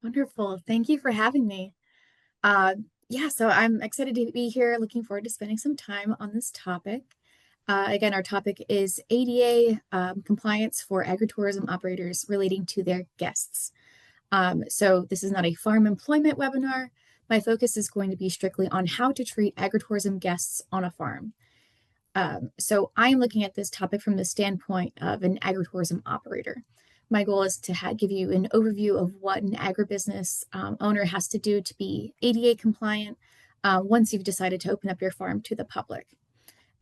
Wonderful. Thank you for having me. Uh, yeah, so I'm excited to be here. Looking forward to spending some time on this topic. Again, our topic is ADA compliance for agritourism operators relating to their guests. So this is not a farm employment webinar. My focus is going to be strictly on how to treat agritourism guests on a farm. So I'm looking at this topic from the standpoint of an agritourism operator. My goal is to give you an overview of what an agribusiness owner has to do to be ADA compliant once you've decided to open up your farm to the public.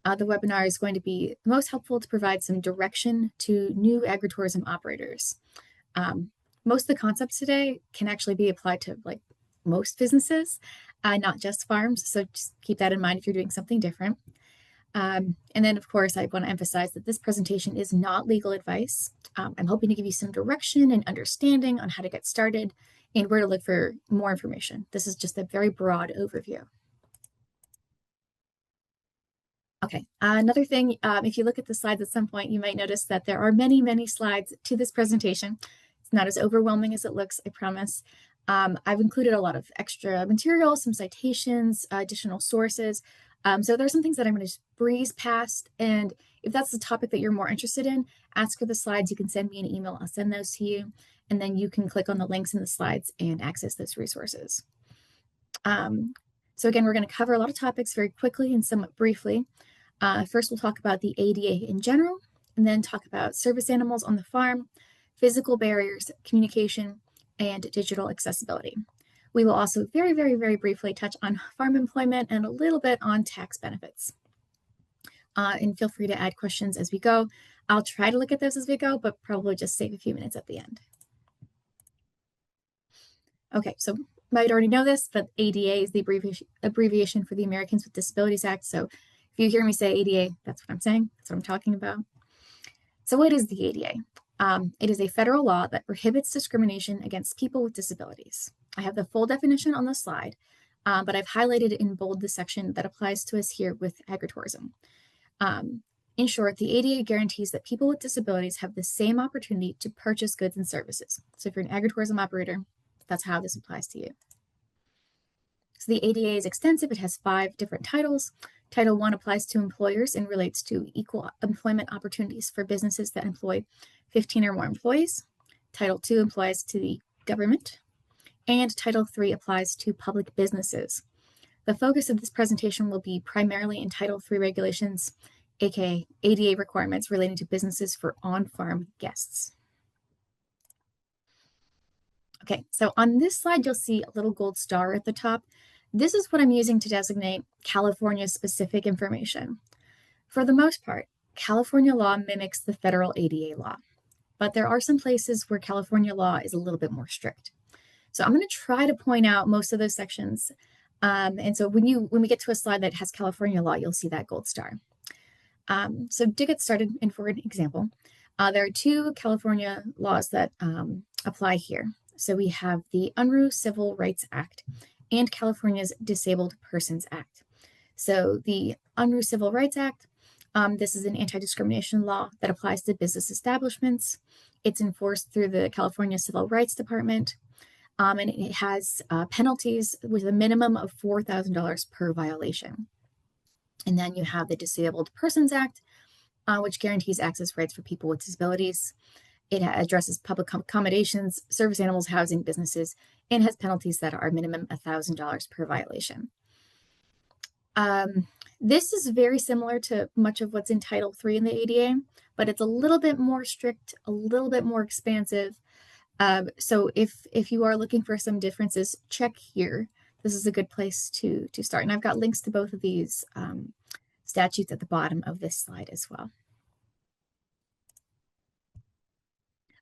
The webinar is going to be most helpful to provide some direction to new agritourism operators. Most of the concepts today can actually be applied to most businesses, not just farms. So just keep that in mind if you're doing something different. And then, of course, I want to emphasize that this presentation is not legal advice. I'm hoping to give you some direction and understanding on how to get started and where to look for more information. This is just a very broad overview. Okay, another thing, if you look at the slides at some point, you might notice that there are many, many slides to this presentation. It's not as overwhelming as it looks, I promise. I've included a lot of extra material, some citations, additional sources. So there's some things that I'm going to breeze past. And if that's the topic that you're more interested in, ask for the slides. You can send me an email. I'll send those to you. And then you can click on the links in the slides and access those resources. So again, we're going to cover a lot of topics very quickly and somewhat briefly. First, we'll talk about the ADA in general, and then talk about service animals on the farm, physical barriers, communication, and digital accessibility. We will also very, very, very briefly touch on farm employment and a little bit on tax benefits. And feel free to add questions as we go. I'll try to look at those as we go, but probably just save a few minutes at the end. Okay, so you might already know this, but ADA is the abbreviation for the Americans with Disabilities Act. So if you hear me say ADA, that's what I'm saying. That's what I'm talking about. So what is the ADA? It is a federal law that prohibits discrimination against people with disabilities. I have the full definition on the slide, but I've highlighted in bold the section that applies to us here with agritourism. In short, the ADA guarantees that people with disabilities have the same opportunity to purchase goods and services. So if you're an agritourism operator, that's how this applies to you. So the ADA is extensive. It has 5 different titles. Title 1 applies to employers and relates to equal employment opportunities for businesses that employ 15 or more employees. Title 2 applies to the government. And Title 3 applies to public businesses. The focus of this presentation will be primarily in Title 3 regulations, aka ADA requirements relating to businesses for on-farm guests. Okay, so on this slide, you'll see a little gold star at the top. This is what I'm using to designate California-specific information. For the most part, California law mimics the federal ADA law, but there are some places where California law is a little bit more strict. So I'm going to try to point out most of those sections. And so when we get to a slide that has California law, you'll see that gold star. So to get started, and for an example, there are 2 California laws that apply here. So we have the Unruh Civil Rights Act and California's Disabled Persons Act. So the Unruh Civil Rights Act, this is an anti-discrimination law that applies to business establishments. It's enforced through the California Civil Rights Department, and it has penalties with a minimum of $4,000 per violation. And then you have the Disabled Persons Act, which guarantees access rights for people with disabilities. It addresses public accommodations, service animals, housing, businesses, and has penalties that are minimum $1,000 per violation. This is very similar to much of what's in Title 3 in the ADA, but it's a little bit more strict, a little bit more expansive. So if you are looking for some differences, check here. This is a good place to start. And I've got links to both of these statutes at the bottom of this slide as well.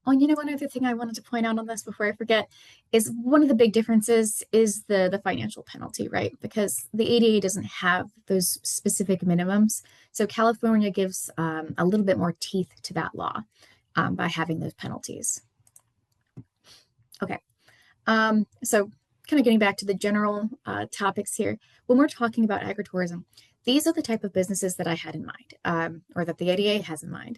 Oh, you know, one other thing I wanted to point out on this before I forget is one of the big differences is the financial penalty, right? Because the ADA doesn't have those specific minimums. So California gives a little bit more teeth to that law by having those penalties. Okay, so kind of getting back to the general topics here, when we're talking about agritourism, these are the type of businesses that I had in mind, or that the ADA has in mind.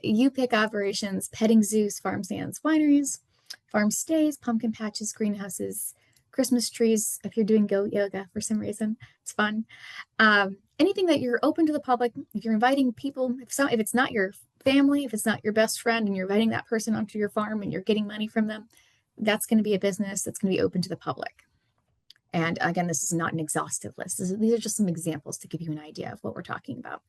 You pick operations, petting zoos, farm stands, wineries, farm stays, pumpkin patches, greenhouses, Christmas trees, if you're doing goat yoga for some reason, it's fun. Anything that you're open to the public, if you're inviting people, if it's not your family, if it's not your best friend and you're inviting that person onto your farm and you're getting money from them, that's going to be a business that's going to be open to the public. And again, this is not an exhaustive list. These are just some examples to give you an idea of what we're talking about.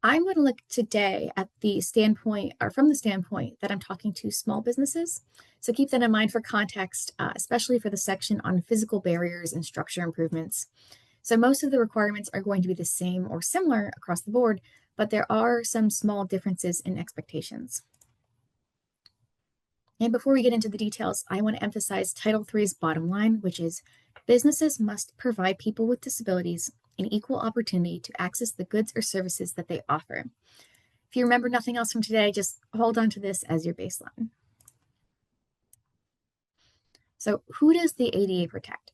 I'm going to look today at the standpoint, or from the standpoint that I'm talking to small businesses. So keep that in mind for context, especially for the section on physical barriers and structure improvements. So most of the requirements are going to be the same or similar across the board, but there are some small differences in expectations. And before we get into the details, I want to emphasize Title III's bottom line, which is businesses must provide people with disabilities an equal opportunity to access the goods or services that they offer. If you remember nothing else from today, just hold on to this as your baseline. So who does the ADA protect?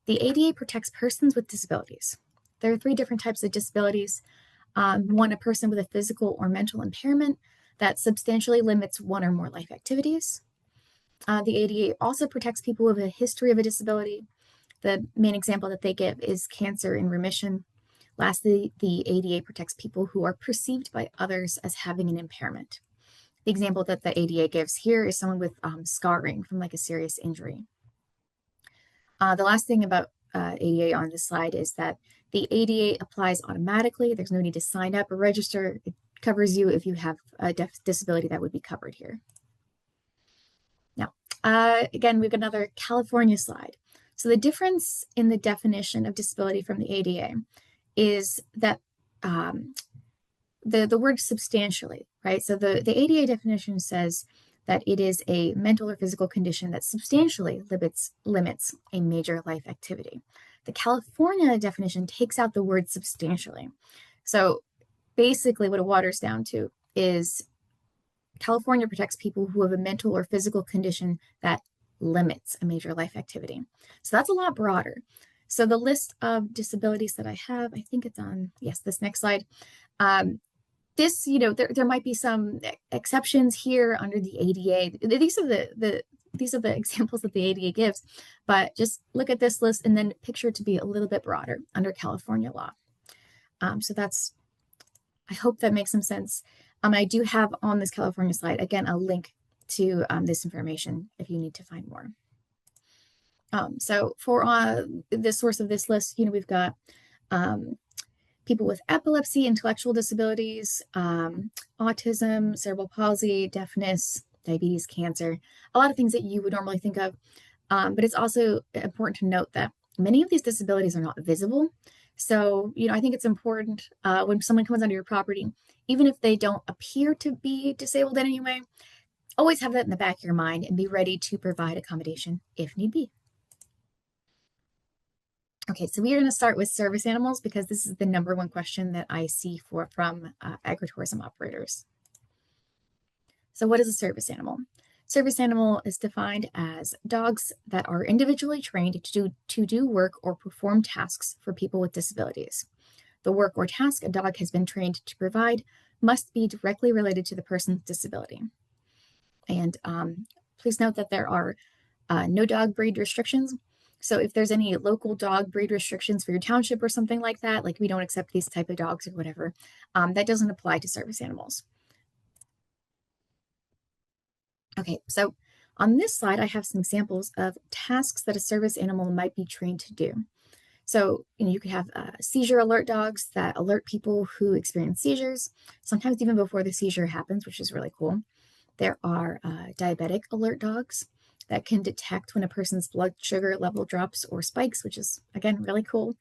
The ADA protects persons with disabilities. There are 3 different types of disabilities. One, a person with a physical or mental impairment that substantially limits one or more life activities. The ADA also protects people with a history of a disability. The main example that they give is cancer in remission. Lastly, the ADA protects people who are perceived by others as having an impairment. The example that the ADA gives here is someone with scarring from like a serious injury. The last thing about ADA on this slide is that the ADA applies automatically. There's no need to sign up or register. It covers you if you have a disability that would be covered here. Now, again, we've got another California slide. So the difference in the definition of disability from the ADA is that the word substantially, right? So the ADA definition says that it is a mental or physical condition that substantially limits a major life activity. The California definition takes out the word substantially. So basically what it waters down to is California protects people who have a mental or physical condition that limits a major life activity. So that's a lot broader. So the list of disabilities that I have, I think it's on, yes, this next slide. This, there might be some exceptions here under the ADA. These are the examples that the ADA gives, but just look at this list and then picture it to be a little bit broader under California law. So that's, I hope that makes some sense. I do have on this California slide, again, a link to this information if you need to find more. So for the source of this list, we've got people with epilepsy, intellectual disabilities, autism, cerebral palsy, deafness, diabetes, cancer, a lot of things that you would normally think of. But it's also important to note that many of these disabilities are not visible. So, I think it's important when someone comes onto your property, even if they don't appear to be disabled in any way, always have that in the back of your mind and be ready to provide accommodation if need be. Okay, so we are going to start with service animals because this is the #1 question that I see from agritourism operators. So what is a service animal? Service animal is defined as dogs that are individually trained to do work or perform tasks for people with disabilities. The work or task a dog has been trained to provide must be directly related to the person's disability. And please note that there are no dog breed restrictions. So if there's any local dog breed restrictions for your township or something like that, like we don't accept these type of dogs or whatever, that doesn't apply to service animals. Okay, so on this slide, I have some examples of tasks that a service animal might be trained to do. So, you could have seizure alert dogs that alert people who experience seizures, sometimes even before the seizure happens, which is really cool. There are diabetic alert dogs that can detect when a person's blood sugar level drops or spikes, which is, again, really cool.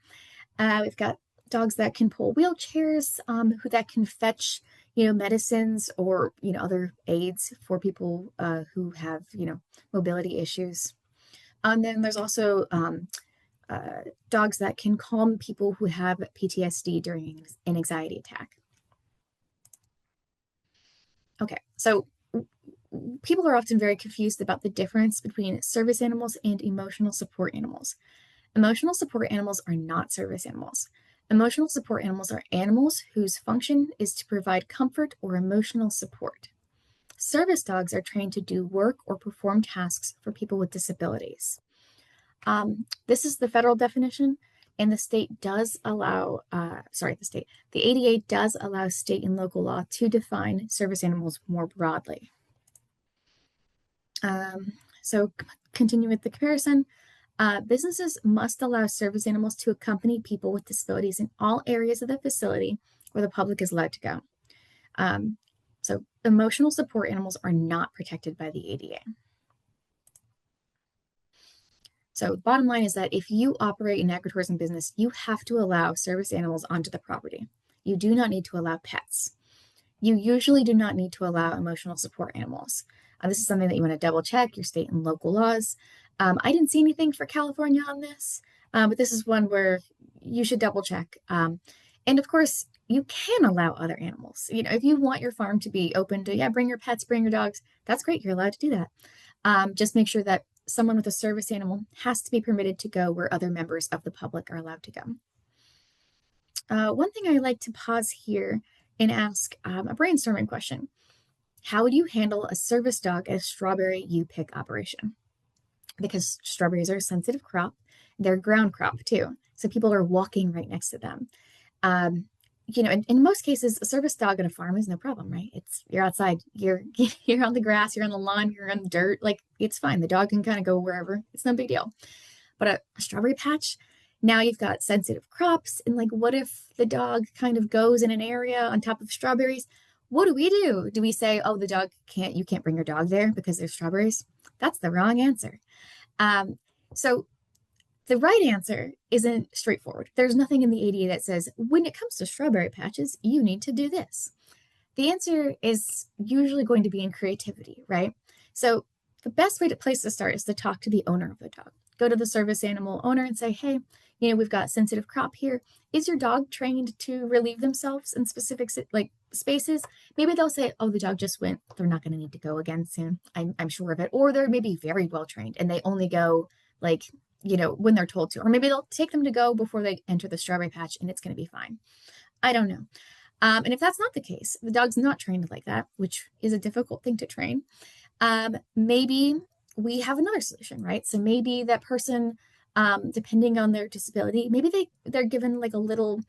We've got dogs that can pull wheelchairs, that can fetch, medicines or, other aids for people who have, mobility issues. And then there's also dogs that can calm people who have PTSD during an anxiety attack. Okay, so people are often very confused about the difference between service animals and emotional support animals. Emotional support animals are not service animals. Emotional support animals are animals whose function is to provide comfort or emotional support. Service dogs are trained to do work or perform tasks for people with disabilities. This is the federal definition, and the state does allow, the ADA does allow state and local law to define service animals more broadly. So continue with the comparison. Businesses must allow service animals to accompany people with disabilities in all areas of the facility where the public is allowed to go. So emotional support animals are not protected by the ADA. So the bottom line is that if you operate an agritourism business, you have to allow service animals onto the property. You do not need to allow pets. You usually do not need to allow emotional support animals. This is something that you want to double check your state and local laws. I didn't see anything for California on this, but this is one where you should double check. And of course, you can allow other animals. If you want your farm to be open to, bring your pets, bring your dogs, that's great. You're allowed to do that. Just make sure that someone with a service animal has to be permitted to go where other members of the public are allowed to go. One thing I like to pause here and ask a brainstorming question. How would you handle a service dog at a strawberry you-pick operation? Because strawberries are a sensitive crop. They're ground crop too. So people are walking right next to them. In most cases, a service dog at a farm is no problem, right? You're outside, you're on the grass, you're on the lawn, you're on the dirt. Like, it's fine. The dog can kind of go wherever. It's no big deal. But a strawberry patch, now you've got sensitive crops. And like, what if the dog kind of goes in an area on top of strawberries? What do? Do we say, oh, you can't bring your dog there because there's strawberries? That's the wrong answer. So the right answer isn't straightforward. There's nothing in the ADA that says, when it comes to strawberry patches, you need to do this. The answer is usually going to be in creativity, right? So the best place to start is to talk to the owner of the dog. Go to the service animal owner and say, hey, we've got sensitive crop here. Is your dog trained to relieve themselves in specific spaces? Maybe they'll say, oh, the dog just went. They're not going to need to go again soon. I'm sure of it. Or they're maybe very well trained and they only go when they're told to. Or maybe they'll take them to go before they enter the strawberry patch and it's going to be fine. I don't know. And if that's not the case, the dog's not trained like that, which is a difficult thing to train. Maybe we have another solution, right? So maybe that person, depending on their disability, maybe they're given like a little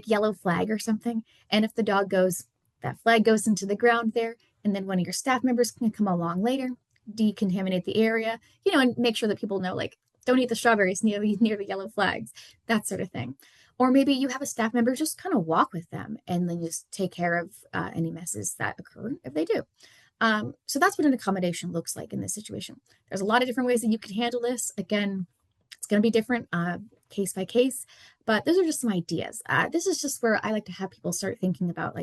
yellow flag or something. And if the dog goes, that flag goes into the ground there, and then one of your staff members can come along later, decontaminate the area, and make sure that people know, don't eat the strawberries near the yellow flags, that sort of thing. Or maybe you have a staff member just kind of walk with them and then just take care of any messes that occur if they do. So that's what an accommodation looks like in this situation. There's a lot of different ways that you can handle this. Again, it's going to be different case by case, but those are just some ideas. This is just where I like to have people start thinking about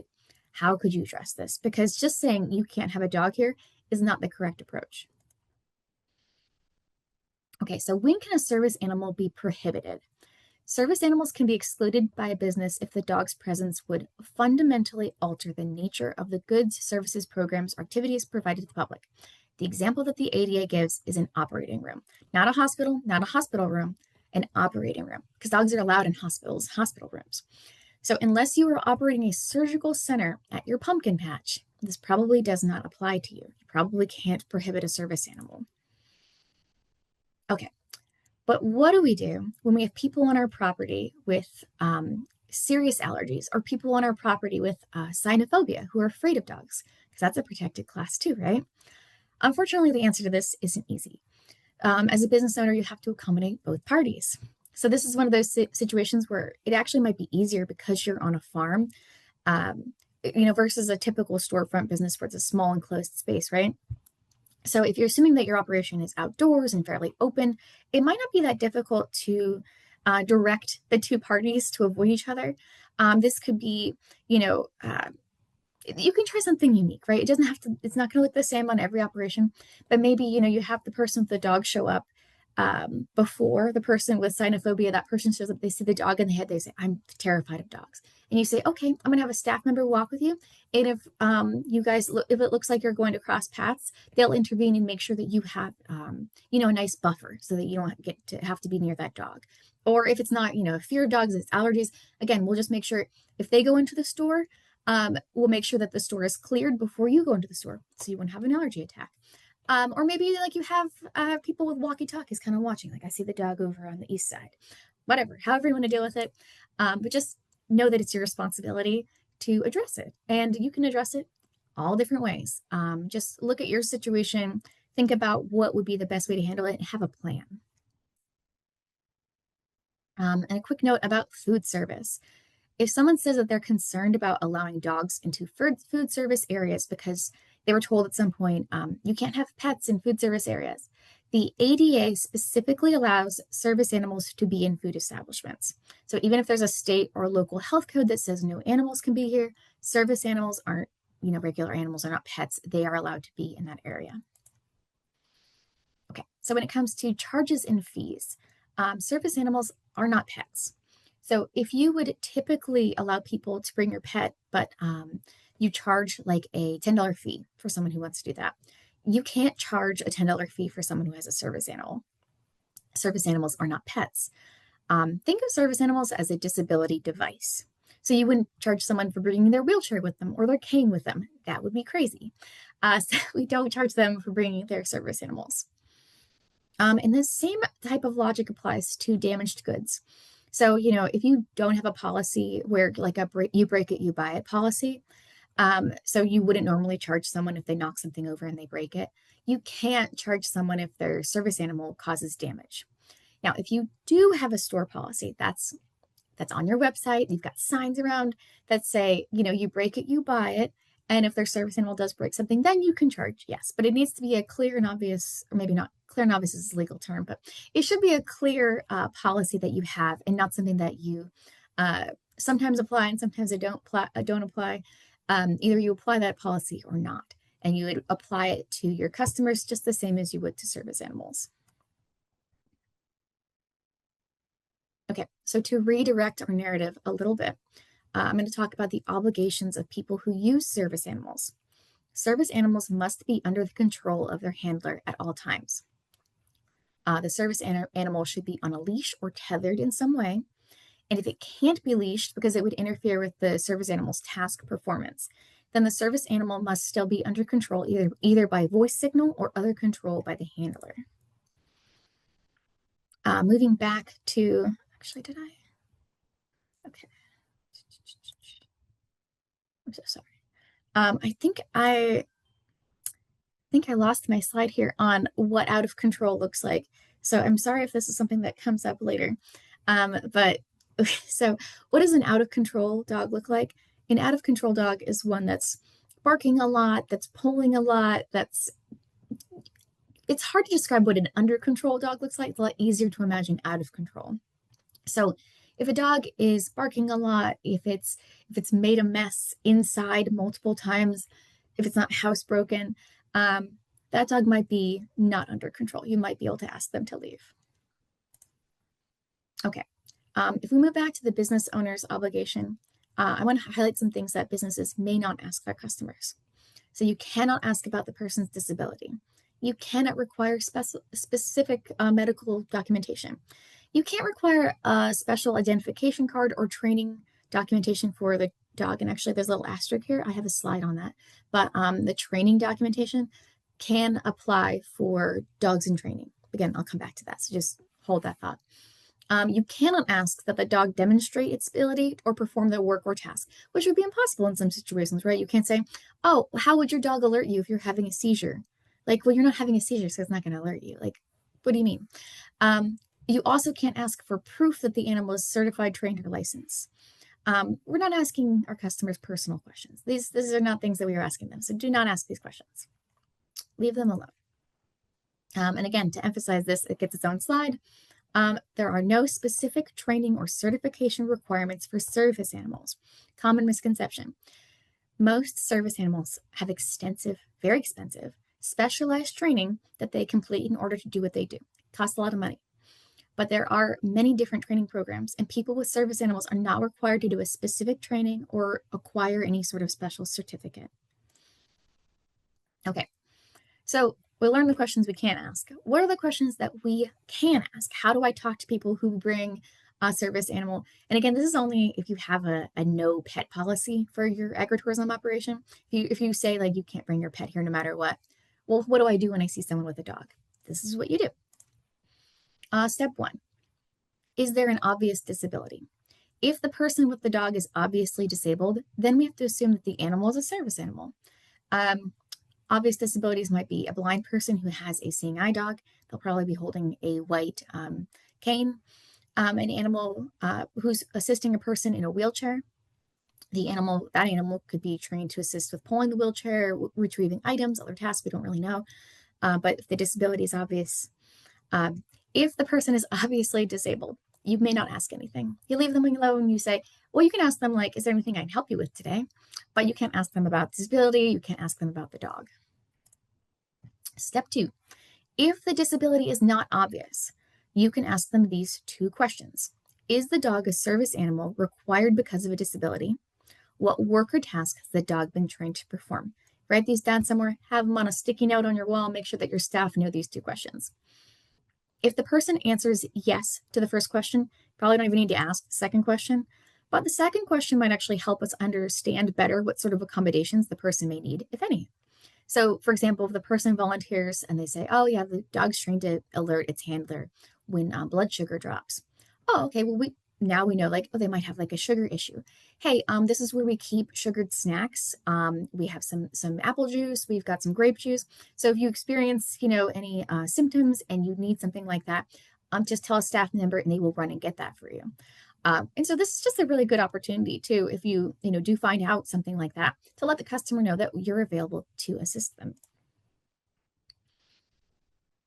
how could you address this? Because just saying you can't have a dog here is not the correct approach. Okay, so when can a service animal be prohibited? Service animals can be excluded by a business if the dog's presence would fundamentally alter the nature of the goods, services, programs, or activities provided to the public. The example that the ADA gives is an operating room, not a hospital room, an operating room, because dogs are allowed in hospitals, hospital rooms. So unless you are operating a surgical center at your pumpkin patch, this probably does not apply to you. You probably can't prohibit a service animal. Okay. But what do we do when we have people on our property with serious allergies, or people on our property with cynophobia who are afraid of dogs? Because that's a protected class too, right? Unfortunately, the answer to this isn't easy. As a business owner, you have to accommodate both parties. So this is one of those situations where it actually might be easier because you're on a farm, versus a typical storefront business where it's a small enclosed space, right? So if you're assuming that your operation is outdoors and fairly open, it might not be that difficult to direct the two parties to avoid each other. This could be, you can try something unique, right? It's not going to look the same on every operation, but maybe, you have the person with the dog show up before the person with cynophobia. That person shows up, they see the dog in the head, they say, I'm terrified of dogs. And you say, okay, I'm going to have a staff member walk with you. And if if it looks like you're going to cross paths, they'll intervene and make sure that you have, a nice buffer so that you don't have to be near that dog. Or if it's not, fear of dogs, it's allergies. Again, we'll just make sure if they go into the store, We'll make sure that the store is cleared before you go into the store so you wouldn't have an allergy attack. Or maybe like you have people with walkie-talkies kind of watching, like I see the dog over on the east side. Whatever, however you want to deal with it. But just know that it's your responsibility to address it. And you can address it all different ways. Just look at your situation, think about what would be the best way to handle it, and have a plan. And a quick note about food service. If someone says that they're concerned about allowing dogs into food service areas because they were told at some point, you can't have pets in food service areas, the ADA specifically allows service animals to be in food establishments. So even if there's a state or local health code that says no animals can be here, service animals aren't, regular animals are not pets. They are allowed to be in that area. Okay, so when it comes to charges and fees, service animals are not pets. So if you would typically allow people to bring your pet, but you charge like a $10 fee for someone who wants to do that, you can't charge a $10 fee for someone who has a service animal. Service animals are not pets. Think of service animals as a disability device. So you wouldn't charge someone for bringing their wheelchair with them or their cane with them. That would be crazy. So we don't charge them for bringing their service animals. And the same type of logic applies to damaged goods. So, if you don't have a policy where like you break it, you buy it policy, so you wouldn't normally charge someone if they knock something over and they break it. You can't charge someone if their service animal causes damage. Now, if you do have a store policy, that's on your website. You've got signs around that say, you break it, you buy it. And if their service animal does break something, then you can charge, yes. But it needs to be a clear and obvious, or maybe not clear and obvious is a legal term, but it should be a clear policy that you have and not something that you sometimes apply and sometimes don't apply. Either you apply that policy or not, and you would apply it to your customers just the same as you would to service animals. Okay, so to redirect our narrative a little bit, I'm going to talk about the obligations of people who use service animals. Service animals must be under the control of their handler at all times. The service animal should be on a leash or tethered in some way. And if it can't be leashed because it would interfere with the service animal's task performance, then the service animal must still be under control either by voice signal or other control by the handler. Moving back to, actually, did I? Okay. I'm so sorry. I think I lost my slide here on what out of control looks like. So I'm sorry if this is something that comes up later. But so what does an out of control dog look like? An out of control dog is one that's barking a lot, that's pulling a lot, it's hard to describe what an under control dog looks like. It's a lot easier to imagine out of control. So if a dog is barking a lot, if it's made a mess inside multiple times, if it's not housebroken, that dog might be not under control. You might be able to ask them to leave. Okay, if we move back to the business owner's obligation, I want to highlight some things that businesses may not ask their customers. So you cannot ask about the person's disability. You cannot require specific medical documentation. You can't require a special identification card or training documentation for the dog. And actually, there's a little asterisk here. I have a slide on that. But the training documentation can apply for dogs in training. Again, I'll come back to that. So just hold that thought. You cannot ask that the dog demonstrate its ability or perform the work or task, which would be impossible in some situations, right? You can't say, oh, how would your dog alert you if you're having a seizure? Like, well, you're not having a seizure, so it's not going to alert you. Like, what do you mean? You also can't ask for proof that the animal is certified, trained, or licensed. We're not asking our customers personal questions. These are not things that we are asking them, so do not ask these questions. Leave them alone. And again, to emphasize this, it gets its own slide. There are no specific training or certification requirements for service animals. Common misconception. Most service animals have extensive, very expensive, specialized training that they complete in order to do what they do. It costs a lot of money. But there are many different training programs, and people with service animals are not required to do a specific training or acquire any sort of special certificate. Okay, so we learned the questions we can't ask. What are the questions that we can ask? How do I talk to people who bring service animal. And again, this is only if you have a no pet policy for your agritourism operation. If you say like you can't bring your pet here no matter what, well, what do I do when I see someone with a dog? This is what you do. Step one, is there an obvious disability? If the person with the dog is obviously disabled, then we have to assume that the animal is a service animal. Obvious disabilities might be a blind person who has a seeing eye dog. They'll probably be holding a white cane. An animal who's assisting a person in a wheelchair. That animal could be trained to assist with pulling the wheelchair, retrieving items, other tasks we don't really know. But if the disability is obvious, if the person is obviously disabled, you may not ask anything. You leave them alone. You say, well, you can ask them like, is there anything I can help you with today? But you can't ask them about disability. You can't ask them about the dog. Step two, if the disability is not obvious, you can ask them these two questions. Is the dog a service animal required because of a disability? What work or task has the dog been trained to perform? Write these down somewhere, have them on a sticky note on your wall, make sure that your staff know these two questions. If the person answers yes to the first question, probably don't even need to ask the second question, but the second question might actually help us understand better what sort of accommodations the person may need, if any. So, for example, if the person volunteers and they say, oh, yeah, the dog's trained to alert its handler when blood sugar drops. Oh, okay, well, now we know, like, oh, they might have like a sugar issue. Hey, this is where we keep sugared snacks. We have some apple juice. We've got some grape juice. So if you experience, any symptoms and you need something like that, just tell a staff member and they will run and get that for you. And so this is just a really good opportunity too, if you do find out something like that, to let the customer know that you're available to assist them.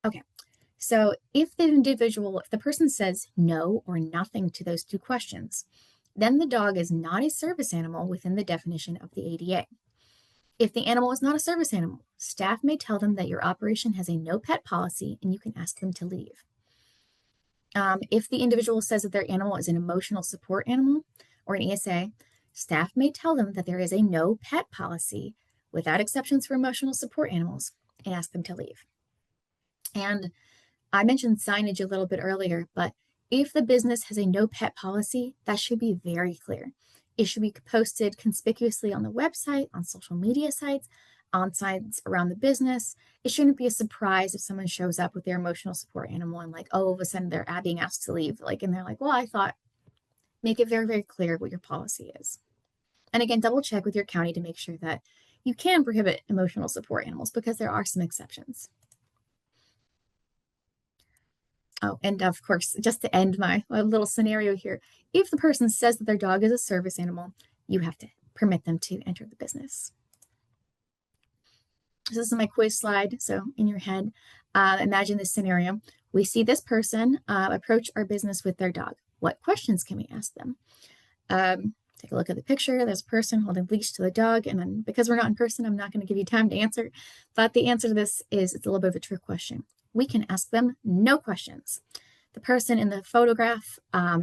Okay, so if the person says no or nothing to those two questions, then the dog is not a service animal within the definition of the ADA. If the animal is not a service animal, staff may tell them that your operation has a no pet policy and you can ask them to leave. If the individual says that their animal is an emotional support animal or an ESA, staff may tell them that there is a no pet policy without exceptions for emotional support animals and ask them to leave. And I mentioned signage a little bit earlier, but if the business has a no pet policy, that should be very clear. It should be posted conspicuously on the website, on social media sites, on sites around the business. It shouldn't be a surprise if someone shows up with their emotional support animal and like, oh, all of a sudden they're being asked to leave. And they're like, well, I thought, make it very, very clear what your policy is. And again, double check with your county to make sure that you can prohibit emotional support animals because there are some exceptions. Oh, and of course, just to end my little scenario here, if the person says that their dog is a service animal, you have to permit them to enter the business. So this is my quiz slide. So in your head, imagine this scenario. We see this person approach our business with their dog. What questions can we ask them? Take a look at the picture. There's a person holding a leash to the dog. And then because we're not in person, I'm not going to give you time to answer. But the answer to this is it's a little bit of a trick question. We can ask them no questions. The person in the photograph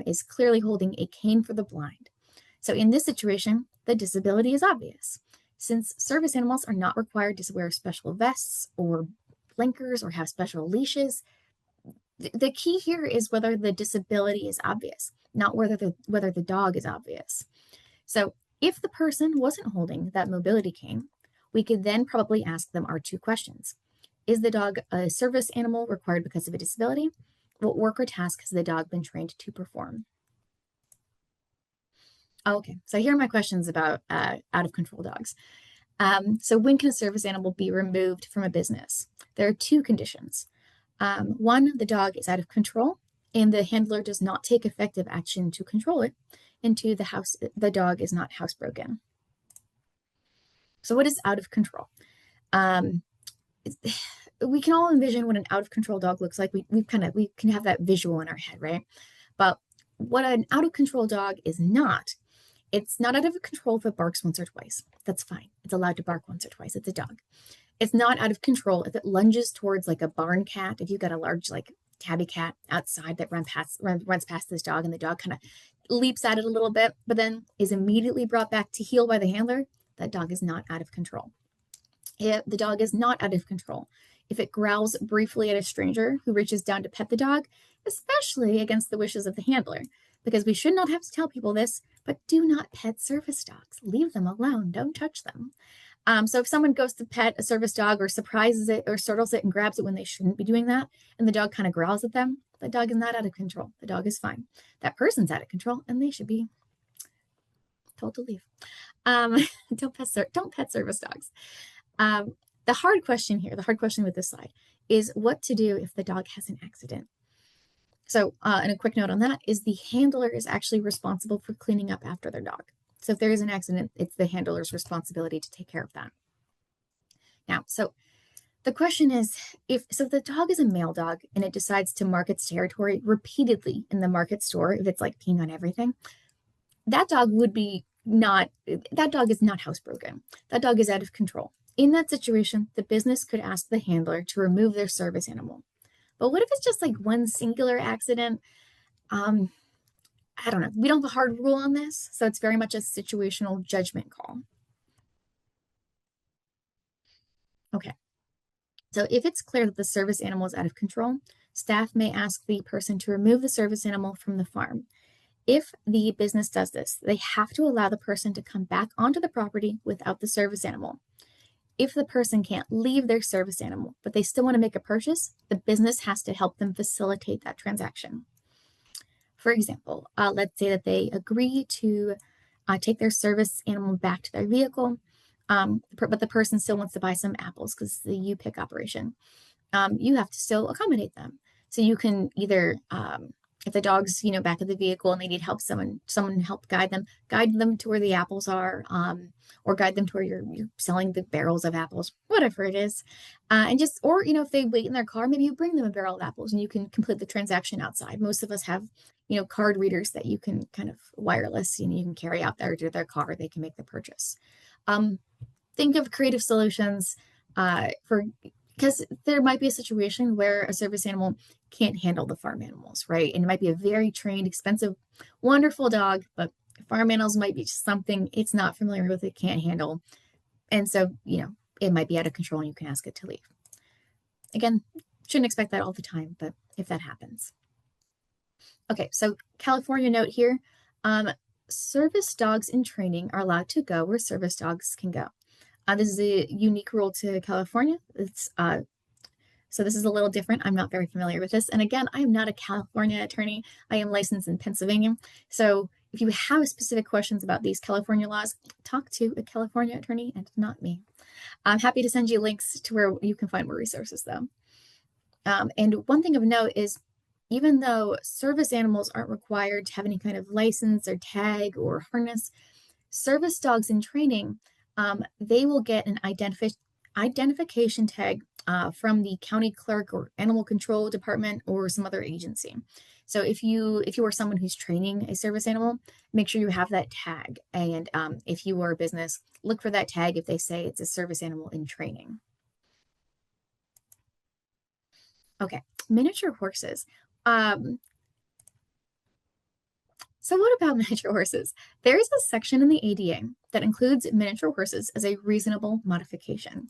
is clearly holding a cane for the blind. So in this situation, the disability is obvious. Since service animals are not required to wear special vests or blinkers or have special leashes, the key here is whether the disability is obvious, not whether the dog is obvious. So if the person wasn't holding that mobility cane, we could then probably ask them our two questions. Is the dog a service animal required because of a disability? What work or task has the dog been trained to perform? Okay, so here are my questions about out of control dogs. So when can a service animal be removed from a business? There are two conditions. One, the dog is out of control and the handler does not take effective action to control it. And two, the dog is not housebroken. So what is out of control? We can all envision what an out of control dog looks like. We can have that visual in our head, right? But what an out of control dog is not, it's not out of control if it barks once or twice. That's fine. It's allowed to bark once or twice. It's a dog. It's not out of control if it lunges towards like a barn cat. If you've got a large like tabby cat outside that runs past this dog and the dog kind of leaps at it a little bit, but then is immediately brought back to heel by the handler, that dog is not out of control. If the dog is not out of control, if it growls briefly at a stranger who reaches down to pet the dog, especially against the wishes of the handler, because we should not have to tell people this, but do not pet service dogs. Leave them alone. Don't touch them. So if someone goes to pet a service dog or surprises it or startles it and grabs it when they shouldn't be doing that, and the dog kind of growls at them, the dog is not out of control. The dog is fine. That person's out of control, and they should be told to leave. Um, don't pet service dogs. The hard question here, the hard question with this slide, is what to do if the dog has an accident. So, and a quick note on that is the handler is actually responsible for cleaning up after their dog. So if there is an accident, it's the handler's responsibility to take care of that. Now, so the question is, if the dog is a male dog and it decides to mark its territory repeatedly in the market store, if it's like peeing on everything, that dog is not housebroken. That dog is out of control. In that situation, the business could ask the handler to remove their service animal. But what if it's just like one singular accident? I don't know. We don't have a hard rule on this, so it's very much a situational judgment call. Okay. So if it's clear that the service animal is out of control, staff may ask the person to remove the service animal from the farm. If the business does this, they have to allow the person to come back onto the property without the service animal. If the person can't leave their service animal, but they still want to make a purchase, the business has to help them facilitate that transaction. For example, let's say that they agree to take their service animal back to their vehicle, but the person still wants to buy some apples because it's the U-Pick operation. You have to still accommodate them. So you can either, if the dog's back at the vehicle and they need help, someone help guide them to where the apples are, or guide them to where you're selling the barrels of apples, whatever it is, or if they wait in their car, maybe you bring them a barrel of apples and you can complete the transaction outside. Most of us have card readers that you can kind of wireless, you can carry out there to their car. They can make the purchase. Think of creative solutions because there might be a situation where a service animal can't handle the farm animals, right? And it might be a very trained, expensive, wonderful dog, but farm animals might be something it's not familiar with, it can't handle. And so, it might be out of control and you can ask it to leave. Again, shouldn't expect that all the time, but if that happens. Okay, so California note here, service dogs in training are allowed to go where service dogs can go. This is a unique rule to California. So this is a little different. I'm not very familiar with this. And again, I am not a California attorney. I am licensed in Pennsylvania. So if you have specific questions about these California laws, talk to a California attorney and not me. I'm happy to send you links to where you can find more resources though. And one thing of note is, even though service animals aren't required to have any kind of license or tag or harness, service dogs in training, they will get an identification tag from the county clerk or animal control department or some other agency. So if you are someone who's training a service animal, make sure you have that tag. And if you are a business, look for that tag if they say it's a service animal in training. Okay, miniature horses. So what about miniature horses? There is a section in the ADA that includes miniature horses as a reasonable modification.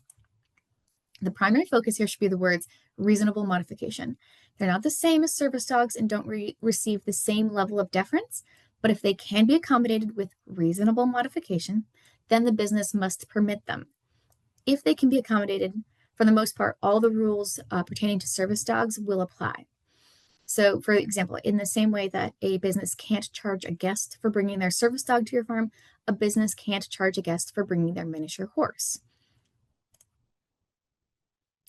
The primary focus here should be the words reasonable modification. They're not the same as service dogs and don't receive the same level of deference, but if they can be accommodated with reasonable modification, then the business must permit them. If they can be accommodated, for the most part, all the rules pertaining to service dogs will apply. So, for example, in the same way that a business can't charge a guest for bringing their service dog to your farm, a business can't charge a guest for bringing their miniature horse.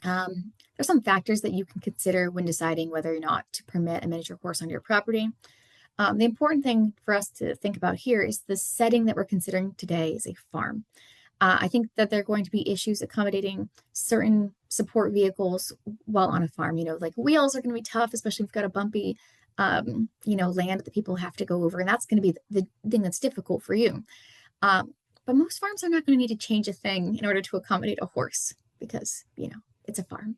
There's some factors that you can consider when deciding whether or not to permit a miniature horse on your property. The important thing for us to think about here is the setting that we're considering today is a farm. I think that there are going to be issues accommodating certain support vehicles while on a farm. Like wheels are going to be tough, especially if you've got a bumpy, land that people have to go over, and that's going to be the thing that's difficult for you. But most farms are not going to need to change a thing in order to accommodate a horse because, it's a farm.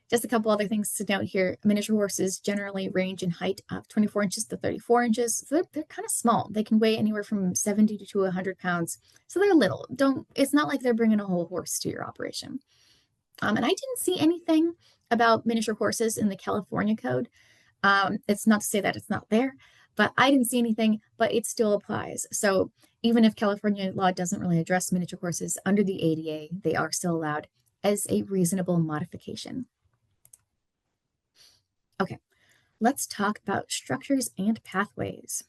Just a couple other things to note here. Miniature horses generally range in height of 24 inches to 34 inches. So they're kind of small. They can weigh anywhere from 70 to 100 pounds. So they're little. It's not like they're bringing a whole horse to your operation. And I didn't see anything about miniature horses in the California code. It's not to say that it's not there, but I didn't see anything, but it still applies. So even if California law doesn't really address miniature horses under the ADA, they are still allowed as a reasonable modification. Okay, let's talk about structures and pathways.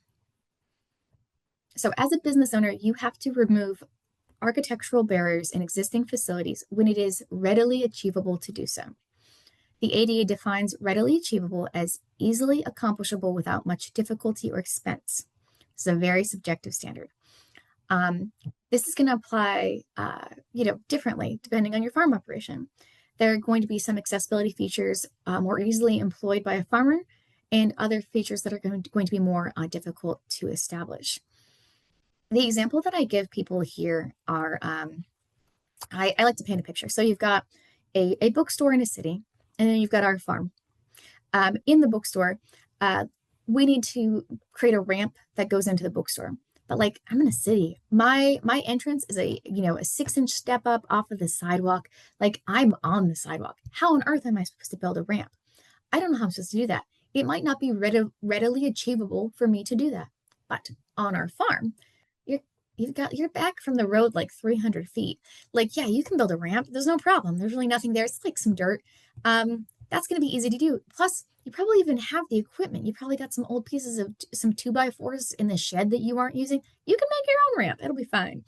So as a business owner, you have to remove architectural barriers in existing facilities when it is readily achievable to do so. The ADA defines readily achievable as easily accomplishable without much difficulty or expense. This is a very subjective standard. This is going to apply, differently depending on your farm operation. There are going to be some accessibility features more easily employed by a farmer, and other features that are going to be more difficult to establish. The example that I give people here are, I like to paint a picture. So you've got a bookstore in a city, and then you've got our farm. In the bookstore, we need to create a ramp that goes into the bookstore. But like I'm in a city, my entrance is a 6-inch step up off of the sidewalk. Like I'm on the sidewalk. How on earth am I supposed to build a ramp? I don't know how I'm supposed to do that. It might not be readily achievable for me to do that. But on our farm, you're back from the road like 300 feet. Like, yeah, you can build a ramp. There's no problem. There's really nothing there. It's like some dirt. That's going to be easy to do. Plus, you probably even have the equipment. You probably got some old pieces of some 2x4s in the shed that you aren't using. You can make your own ramp. It'll be fine.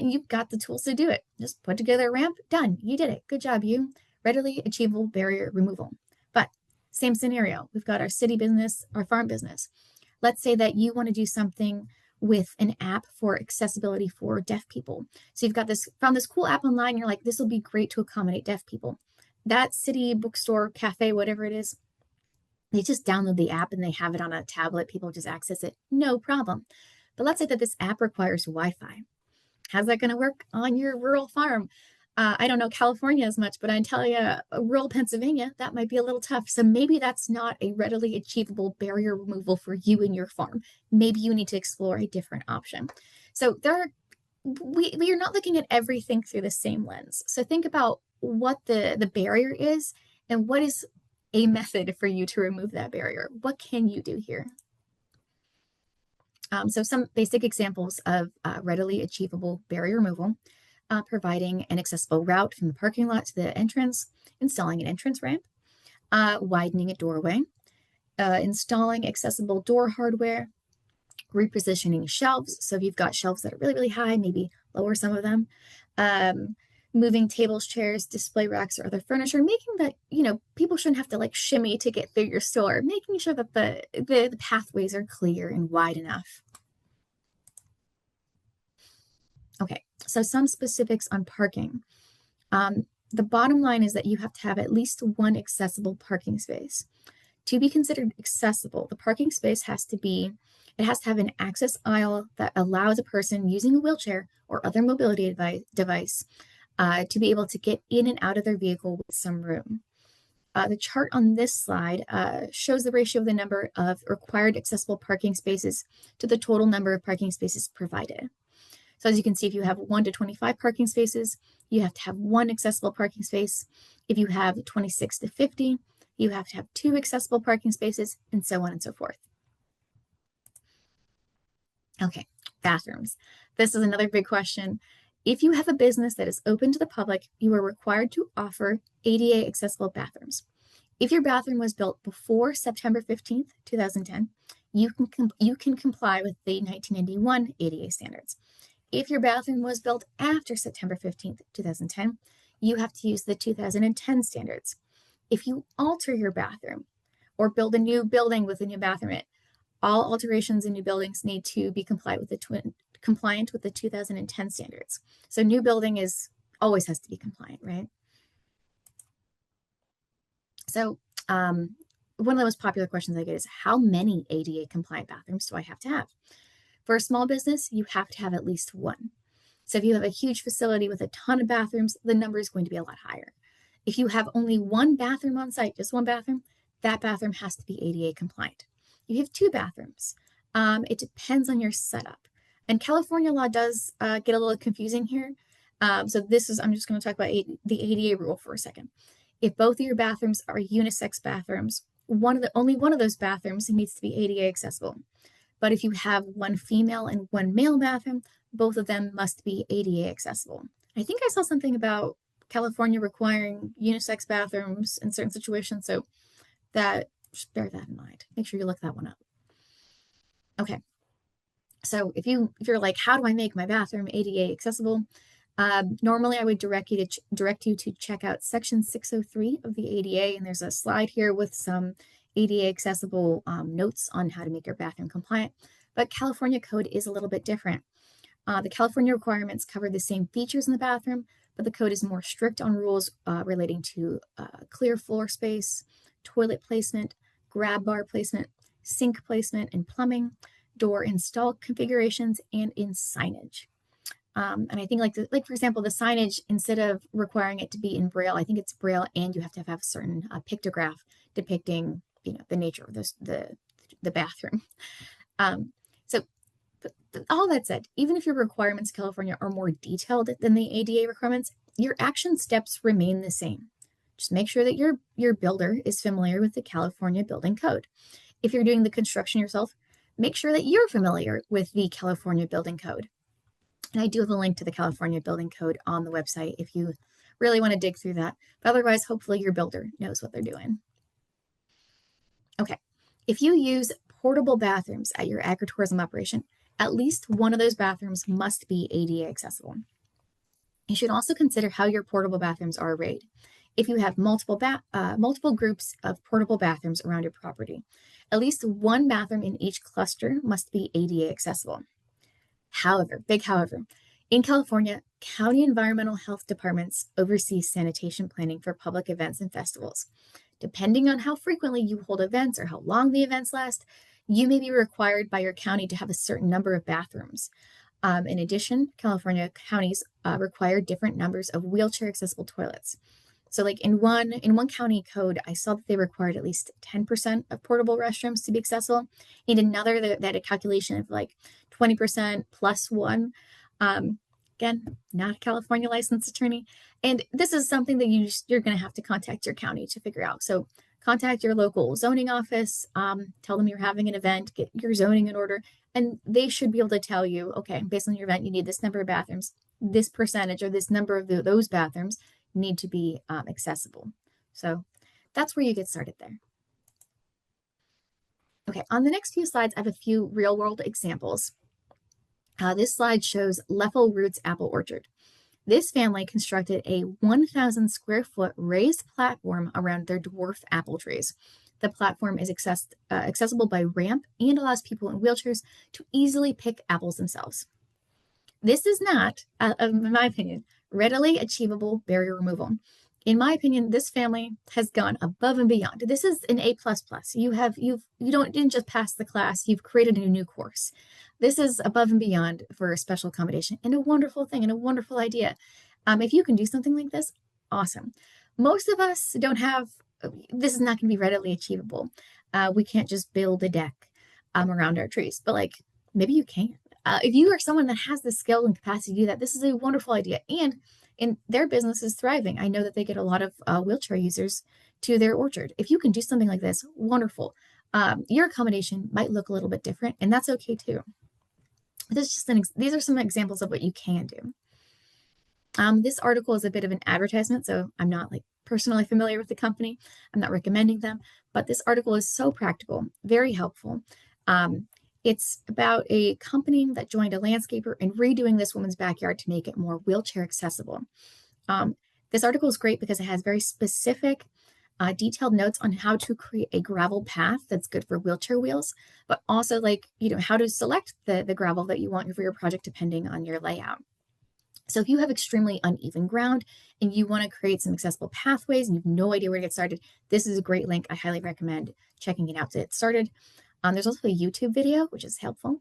You've got the tools to do it. Just put together a ramp. Done. You did it. Good job, you. Readily achievable barrier removal. But same scenario. We've got our city business, our farm business. Let's say that you want to do something with an app for accessibility for deaf people. So you've got found this cool app online. You're like, this will be great to accommodate deaf people. That city, bookstore, cafe, whatever it is, they just download the app and they have it on a tablet. People just access it, no problem. But let's say that this app requires Wi-Fi. How's that going to work on your rural farm? I don't know California as much, but I tell you, rural Pennsylvania, that might be a little tough. So maybe that's not a readily achievable barrier removal for you and your farm. Maybe you need to explore a different option. So we are not looking at everything through the same lens. So think about what the barrier is and what is a method for you to remove that barrier. What can you do here? So some basic examples of readily achievable barrier removal. Providing an accessible route from the parking lot to the entrance, installing an entrance ramp, widening a doorway, installing accessible door hardware, repositioning shelves. So if you've got shelves that are really, really high, maybe lower some of them, moving tables, chairs, display racks, or other furniture, making that, people shouldn't have to like shimmy to get through your store, making sure that the pathways are clear and wide enough. Okay, so some specifics on parking. The bottom line is that you have to have at least one accessible parking space. To be considered accessible, the parking space has to have an access aisle that allows a person using a wheelchair or other mobility device to be able to get in and out of their vehicle with some room. The chart on this slide shows the ratio of the number of required accessible parking spaces to the total number of parking spaces provided. So as you can see, if you have 1 to 25 parking spaces, you have to have 1 accessible parking space. If you have 26 to 50, you have to have 2 accessible parking spaces, and so on and so forth. Okay, bathrooms. This is another big question. If you have a business that is open to the public, you are required to offer ADA accessible bathrooms. If your bathroom was built before September 15th, 2010, you can comply with the 1991 ADA standards. If your bathroom was built after September 15th, 2010, you have to use the 2010 standards. If you alter your bathroom or build a new building with a new bathroom in it, all alterations in new buildings need to be compliant with the 2010 standards. So new building always has to be compliant, right? So one of the most popular questions I get is, how many ADA compliant bathrooms do I have to have? For a small business, you have to have at least 1. So if you have a huge facility with a ton of bathrooms, the number is going to be a lot higher. If you have only 1 bathroom on site, just 1 bathroom, that bathroom has to be ADA compliant. If you have 2 bathrooms, it depends on your setup. And California law does get a little confusing here. I'm just going to talk about the ADA rule for a second. If both of your bathrooms are unisex bathrooms, only one of those bathrooms needs to be ADA accessible. But if you have one female and one male bathroom, both of them must be ADA accessible. I think I saw something about California requiring unisex bathrooms in certain situations, so that just bear that in mind. Make sure you look that one up. Okay, so if you're like, how do I make my bathroom ADA accessible? Normally, I would direct you to check out Section 603 of the ADA, and there's a slide here with some ADA accessible notes on how to make your bathroom compliant. But California code is a little bit different. The California requirements cover the same features in the bathroom, but the code is more strict on rules relating to clear floor space, toilet placement, grab bar placement, sink placement and plumbing, door install configurations, and in signage. And I think like for example, the signage, instead of requiring it to be in Braille, I think it's Braille and you have to have a certain pictograph depicting, the nature of the bathroom. So but all that said, even if your requirements in California are more detailed than the ADA requirements, your action steps remain the same. Just make sure that your builder is familiar with the California Building Code. If you're doing the construction yourself, make sure that you're familiar with the California Building Code. And I do have a link to the California Building Code on the website if you really want to dig through that. But otherwise, hopefully your builder knows what they're doing. Okay, if you use portable bathrooms at your agritourism operation, at least one of those bathrooms must be ADA accessible. You should also consider how your portable bathrooms are arrayed. If you have multiple groups of portable bathrooms around your property, at least one bathroom in each cluster must be ADA accessible. However, big however, in California, county environmental health departments oversee sanitation planning for public events and festivals. Depending on how frequently you hold events or how long the events last, you may be required by your county to have a certain number of bathrooms. In addition, California counties require different numbers of wheelchair accessible toilets. So like in one county code, I saw that they required at least 10% of portable restrooms to be accessible. In another, that had a calculation of like 20% plus one. Again, not a California licensed attorney. And this is something that you're going to have to contact your county to figure out. So contact your local zoning office, tell them you're having an event, get your zoning in order, and they should be able to tell you, okay, based on your event, you need this number of bathrooms, this percentage or this number of those bathrooms need to be accessible. So that's where you get started there. Okay, on the next few slides, I have a few real world examples. This slide shows Leffel Roots Apple Orchard. This family constructed a 1,000 square foot raised platform around their dwarf apple trees. The platform is accessible by ramp and allows people in wheelchairs to easily pick apples themselves. This is not, in my opinion, readily achievable barrier removal. In my opinion, this family has gone above and beyond. This is an A++. You didn't just pass the class, you've created a new course. This is above and beyond for a special accommodation and a wonderful thing and a wonderful idea. If you can do something like this, awesome. Most of us don't have, this is not going to be readily achievable. We can't just build a deck around our trees, but like maybe you can. If you are someone that has the skill and capacity to do that, this is a wonderful idea. And their business is thriving. I know that they get a lot of wheelchair users to their orchard. If you can do something like this, wonderful. Your accommodation might look a little bit different, and that's okay too. These are some examples of what you can do. This article is a bit of an advertisement, so I'm not like personally familiar with the company. I'm not recommending them, but this article is so practical, very helpful. It's about a company that joined a landscaper in redoing this woman's backyard to make it more wheelchair accessible. This article is great because it has very specific, detailed notes on how to create a gravel path that's good for wheelchair wheels, but also how to select the gravel that you want for your project depending on your layout. So if you have extremely uneven ground and you want to create some accessible pathways and you have no idea where to get started, this is a great link. I highly recommend checking it out to get started. There's also a YouTube video, which is helpful.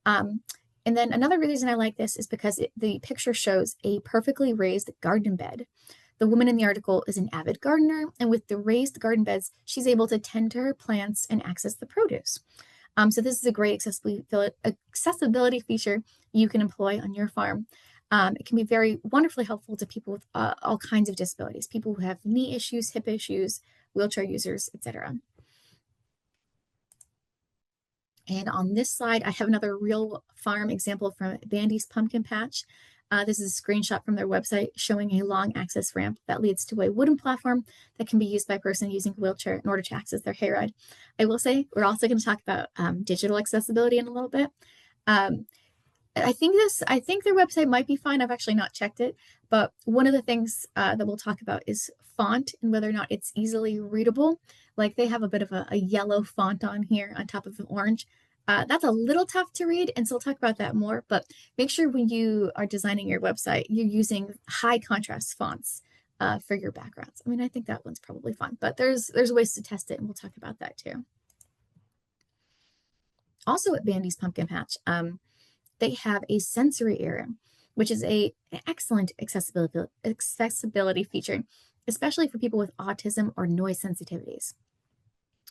And then another reason I like this is because the picture shows a perfectly raised garden bed. The woman in the article is an avid gardener, and with the raised garden beds, she's able to tend to her plants and access the produce. So this is a great accessibility feature you can employ on your farm. It can be very wonderfully helpful to people with all kinds of disabilities, people who have knee issues, hip issues, wheelchair users, etc. And on this slide, I have another real farm example from Bandy's Pumpkin Patch. This is a screenshot from their website showing a long access ramp that leads to a wooden platform that can be used by a person using a wheelchair in order to access their hayride. I will say, we're also going to talk about digital accessibility in a little bit. Um, I think their website might be fine. I've actually not checked it, but one of the things that we'll talk about is font and whether or not it's easily readable. Like they have a bit of a yellow font on here on top of an orange. That's a little tough to read, and so we'll talk about that more. But make sure when you are designing your website, you're using high contrast fonts for your backgrounds. I mean, I think that one's probably fun, but there's ways to test it, and we'll talk about that too. Also at Bandy's Pumpkin Patch, they have a sensory area, which is an excellent accessibility feature, especially for people with autism or noise sensitivities.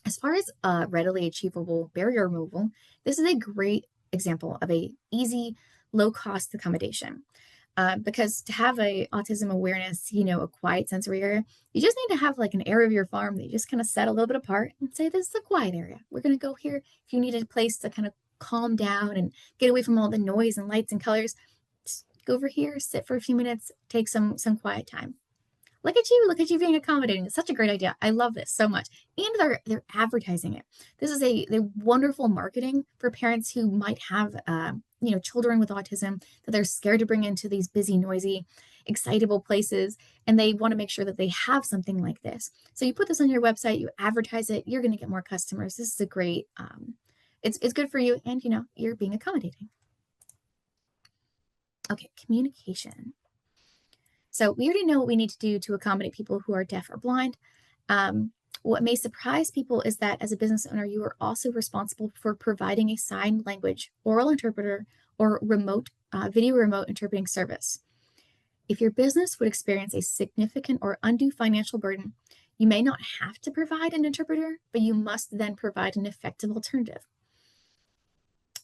As far as readily achievable barrier removal, this is a great example of a easy, low-cost accommodation. Because to have a autism awareness, a quiet sensory area, you just need to have like an area of your farm that you just kind of set a little bit apart and say, this is a quiet area. We're going to go here. If you need a place to kind of calm down and get away from all the noise and lights and colors, just go over here, sit for a few minutes, take some quiet time. Look at you being accommodating. It's such a great idea. I love this so much. And they're advertising it. This is a wonderful marketing for parents who might have children with autism that they're scared to bring into these busy, noisy, excitable places, and they want to make sure that they have something like this. So you put this on your website, you advertise it, you're going to get more customers. This is a great it's good for you, and you're being accommodating. Okay, communication. So we already know what we need to do to accommodate people who are deaf or blind. What may surprise people is that as a business owner, you are also responsible for providing a sign language, oral interpreter, or video remote interpreting service. If your business would experience a significant or undue financial burden, you may not have to provide an interpreter, but you must then provide an effective alternative.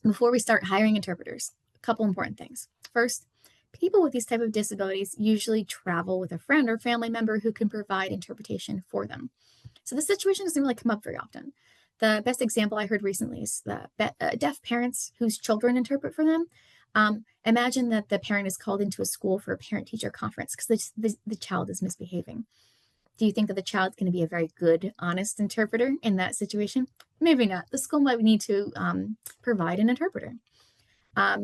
Before we start hiring interpreters, a couple important things. First, people with these type of disabilities usually travel with a friend or family member who can provide interpretation for them. So this situation doesn't really come up very often. The best example I heard recently is the deaf parents whose children interpret for them. Imagine that the parent is called into a school for a parent-teacher conference because the child is misbehaving. Do you think that the child's going to be a very good, honest interpreter in that situation? Maybe not. The school might need to provide an interpreter.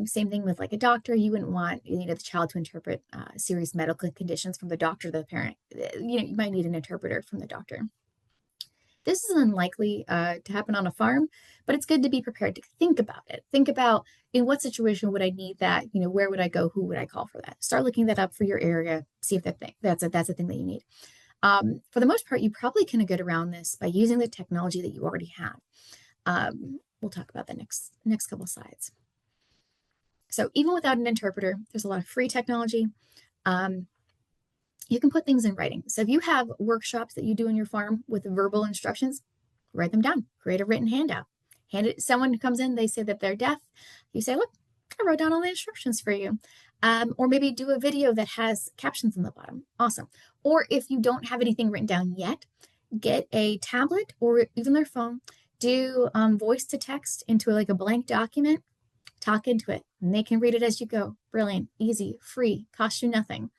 Same thing with like a doctor. You wouldn't want the child to interpret serious medical conditions from the doctor to the parent. You might need an interpreter from the doctor. This is unlikely to happen on a farm, but it's good to be prepared to think about it. Think about in what situation would I need that? Where would I go? Who would I call for that? Start looking that up for your area. See if that's a thing that you need. For the most part, you probably can get around this by using the technology that you already have. We'll talk about the next couple slides. So even without an interpreter, there's a lot of free technology. You can put things in writing. So if you have workshops that you do in your farm with verbal instructions, write them down, create a written handout. Hand it to someone who comes in, they say that they're deaf. You say, look, I wrote down all the instructions for you. Or maybe do a video that has captions on the bottom. Awesome. Or if you don't have anything written down yet, get a tablet or even their phone, do voice to text into like a blank document, talk into it, and they can read it as you go. Brilliant, easy, free, cost you nothing.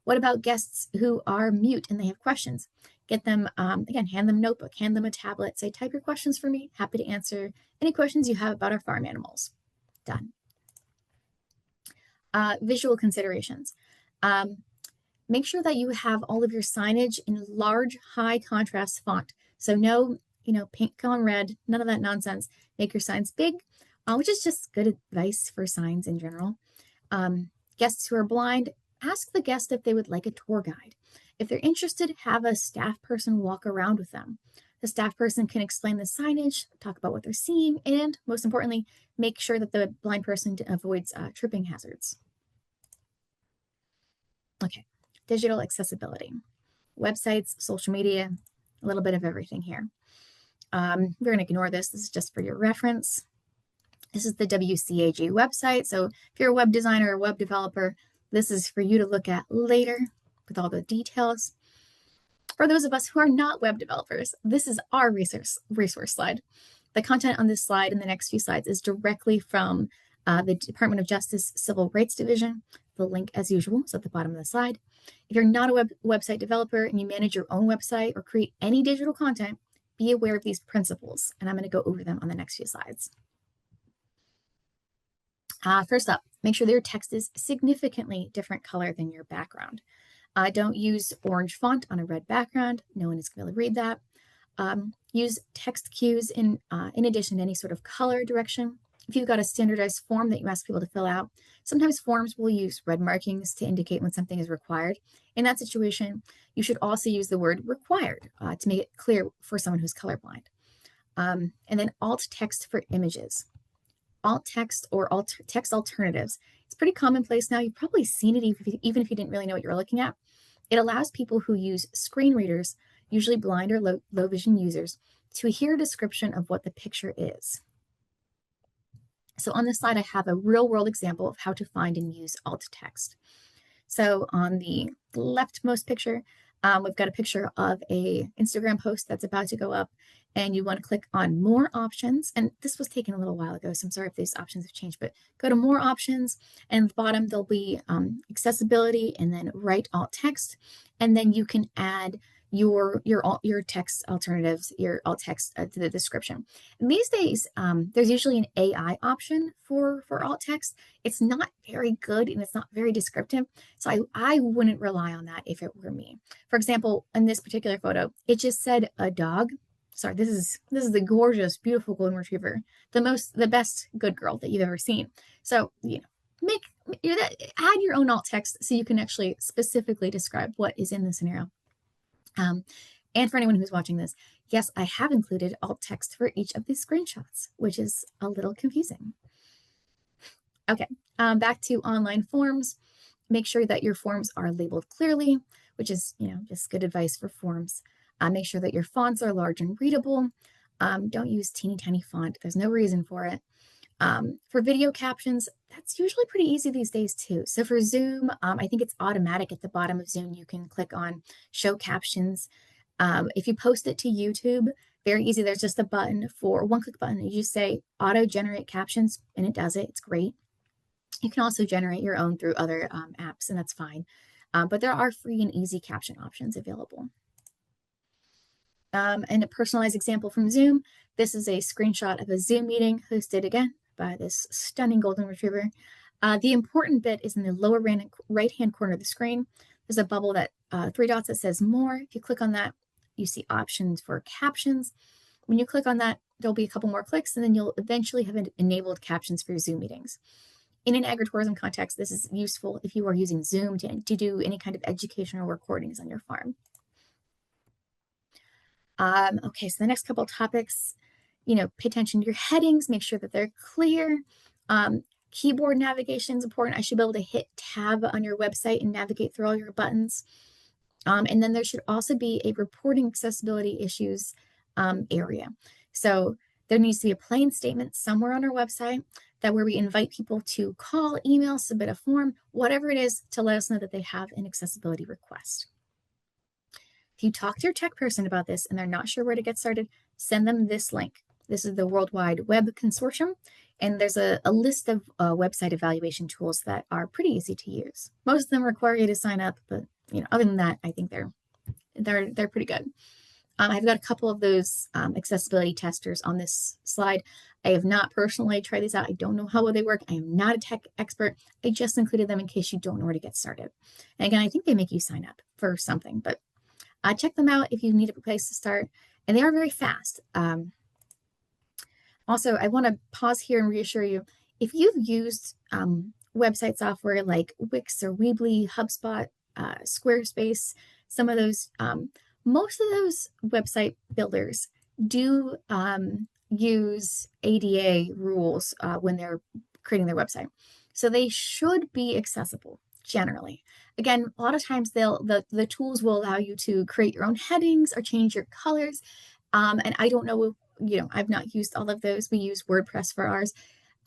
What about guests who are mute and they have questions? Get them, again, hand them a notebook, hand them a tablet, say, type your questions for me. Happy to answer any questions you have about our farm animals. Done. Visual considerations. Make sure that you have all of your signage in large, high contrast font. So no, pink on red, none of that nonsense. Make your signs big, which is just good advice for signs in general. Guests who are blind, ask the guest if they would like a tour guide. If they're interested, have a staff person walk around with them. The staff person can explain the signage, talk about what they're seeing, and most importantly, make sure that the blind person avoids tripping hazards. Okay, digital accessibility. Websites, social media, a little bit of everything here. We're going to ignore this. This is just for your reference. This is the WCAG website. So if you're a web designer or web developer, this is for you to look at later with all the details. For those of us who are not web developers, this is our resource slide. The content on this slide and the next few slides is directly from the Department of Justice Civil Rights Division. The link, as usual, is at the bottom of the slide. If you're not a website developer and you manage your own website or create any digital content, be aware of these principles, and I'm going to go over them on the next few slides. First up, make sure that your text is significantly different color than your background. Don't use orange font on a red background. No one is going to read that. Use text cues in addition to any sort of color direction. If you've got a standardized form that you ask people to fill out, sometimes forms will use red markings to indicate when something is required. In that situation, you should also use the word required to make it clear for someone who's colorblind. And then alt text for images. Alt text or text alternatives. It's pretty commonplace now. You've probably seen it even if you didn't really know what you're looking at. It allows people who use screen readers, usually blind or low vision users, to hear a description of what the picture is. So on this slide, I have a real world example of how to find and use alt text. So on the leftmost picture, we've got a picture of a Instagram post that's about to go up, and you want to click on more options. And this was taken a little while ago, so I'm sorry if these options have changed, but go to more options, and at the bottom there'll be accessibility and then write alt text, and then you can add your text alternatives, your alt text to the description. And these days, there's usually an AI option for alt text. It's not very good and it's not very descriptive, so I wouldn't rely on that if it were me. For example, in this particular photo, it just said a dog. Sorry, this is the gorgeous, beautiful golden retriever, the best good girl that you've ever seen. So add your own alt text so you can actually specifically describe what is in the scenario. And for anyone who's watching this, yes, I have included alt text for each of these screenshots, which is a little confusing. Okay, back to online forms. Make sure that your forms are labeled clearly, which is, just good advice for forms. Make sure that your fonts are large and readable. Don't use teeny tiny font. There's no reason for it. For video captions, that's usually pretty easy these days too. So for Zoom, I think it's automatic at the bottom of Zoom. You can click on show captions. If you post it to YouTube, very easy. There's just a button for one-click button. You just say auto generate captions and it does it. It's great. You can also generate your own through other apps, and that's fine. But there are free and easy caption options available. And a personalized example from Zoom. This is a screenshot of a Zoom meeting hosted again by this stunning golden retriever. The important bit is in the lower right-hand corner of the screen. There's a bubble that 3 dots that says more. If you click on that, you see options for captions. When you click on that, there'll be a couple more clicks, and then you'll eventually have enabled captions for your Zoom meetings. In an agritourism context, this is useful if you are using Zoom to do any kind of educational recordings on your farm. Okay, so the next couple topics, pay attention to your headings, make sure that they're clear. Keyboard navigation is important. I should be able to hit tab on your website and navigate through all your buttons. And then there should also be a reporting accessibility issues area. So there needs to be a plain statement somewhere on our website that where we invite people to call, email, submit a form, whatever it is, to let us know that they have an accessibility request. If you talk to your tech person about this and they're not sure where to get started, send them this link. This is the World Wide Web Consortium, and there's a list of website evaluation tools that are pretty easy to use. Most of them require you to sign up, but other than that, I think they're pretty good. I've got a couple of those accessibility testers on this slide. I have not personally tried these out. I don't know how well they work. I am not a tech expert. I just included them in case you don't know where to get started. And again, I think they make you sign up for something, but check them out if you need a place to start. And they are very fast. Also, I want to pause here and reassure you, if you've used website software like Wix or Weebly, HubSpot, Squarespace, some of those, most of those website builders do use ADA rules when they're creating their website. So they should be accessible generally. Again, a lot of times the tools will allow you to create your own headings or change your colors. And I don't know, I've not used all of those. We use WordPress for ours.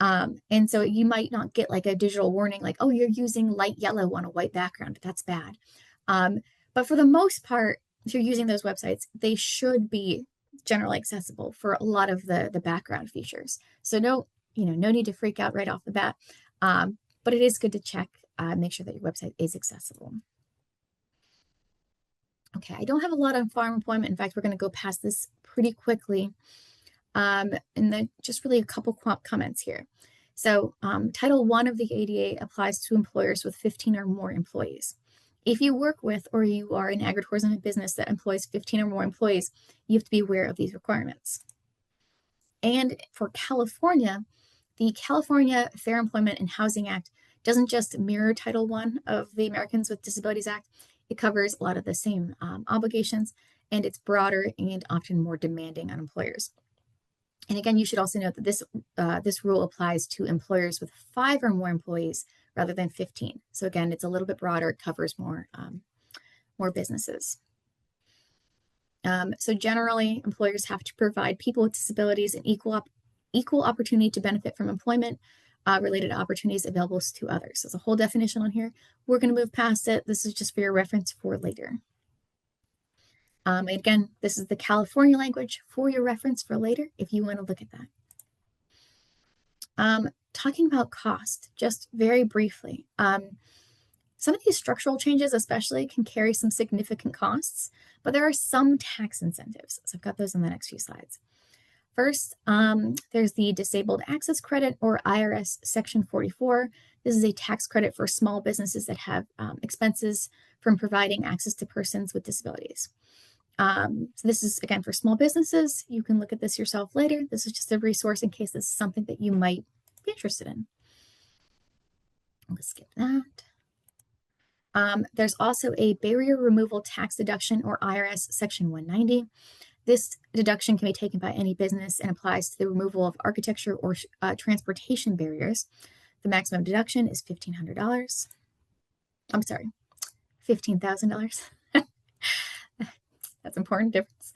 And so you might not get like a digital warning like, oh, you're using light yellow on a white background. That's bad. But for the most part, if you're using those websites, they should be generally accessible for a lot of the background features. So no need to freak out right off the bat, but it is good to check, make sure that your website is accessible. Okay, I don't have a lot on farm employment. In fact, we're going to go past this pretty quickly. And then just really a couple comments here. So Title I of the ADA applies to employers with 15 or more employees. If you work with or you are an agritourism business that employs 15 or more employees, you have to be aware of these requirements. And for California, the California Fair Employment and Housing Act doesn't just mirror Title I of the Americans with Disabilities Act, it covers a lot of the same obligations, and it's broader and often more demanding on employers. And again, you should also note that this rule applies to employers with 5 or more employees rather than 15. So again, it's a little bit broader, it covers more businesses. So generally, employers have to provide people with disabilities an equal opportunity to benefit from employment related opportunities available to others. There's a whole definition on here. We're going to move past it. This is just for your reference for later. Again, this is the California language for your reference for later if you want to look at that. Talking about cost, just very briefly. Some of these structural changes especially can carry some significant costs, but there are some tax incentives. So I've got those in the next few slides. First, there's the Disabled Access Credit, or IRS Section 44. This is a tax credit for small businesses that have expenses from providing access to persons with disabilities. So this is, again, for small businesses. You can look at this yourself later. This is just a resource in case this is something that you might be interested in. Let's skip that. There's also a Barrier Removal Tax Deduction, or IRS Section 190. This deduction can be taken by any business and applies to the removal of architecture or transportation barriers. The maximum deduction is $1,500. I'm sorry, $15,000. That's an important difference.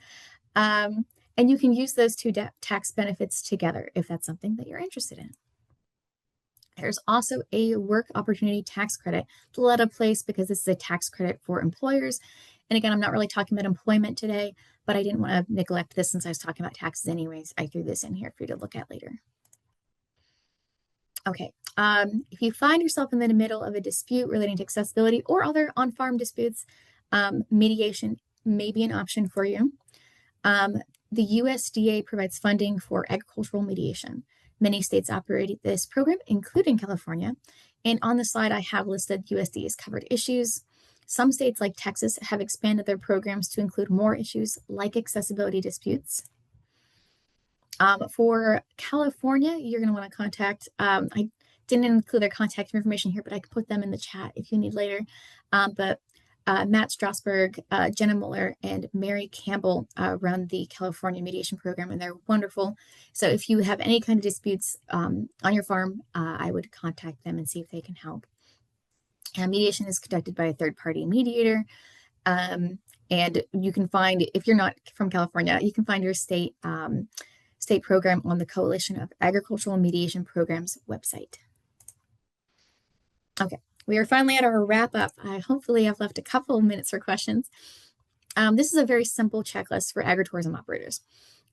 And you can use those two tax benefits together if that's something that you're interested in. There's also a work opportunity tax credit, a lot of place because this is a tax credit for employers. And again, I'm not really talking about employment today, but I didn't want to neglect this since I was talking about taxes anyways. I threw this in here for you to look at later. Okay, if you find yourself in the middle of a dispute relating to accessibility or other on-farm disputes, mediation may be an option for you. The USDA provides funding for agricultural mediation. Many states operate this program, including California. And on the slide, I have listed USDA's covered issues. Some states, like Texas, have expanded their programs to include more issues like accessibility disputes. For California, you're going to want to contact, I didn't include their contact information here, but I can put them in the chat if you need later. But Matt Strasberg, Jenna Muller, and Mary Campbell run the California mediation program, and they're wonderful. So if you have any kind of disputes on your farm, I would contact them and see if they can help. Mediation is conducted by a third-party mediator, and you can find, if you're not from California, you can find your state program on the Coalition of Agricultural Mediation Programs website. Okay, we are finally at our wrap-up. Hopefully I've left a couple of minutes for questions. This is a very simple checklist for agritourism operators.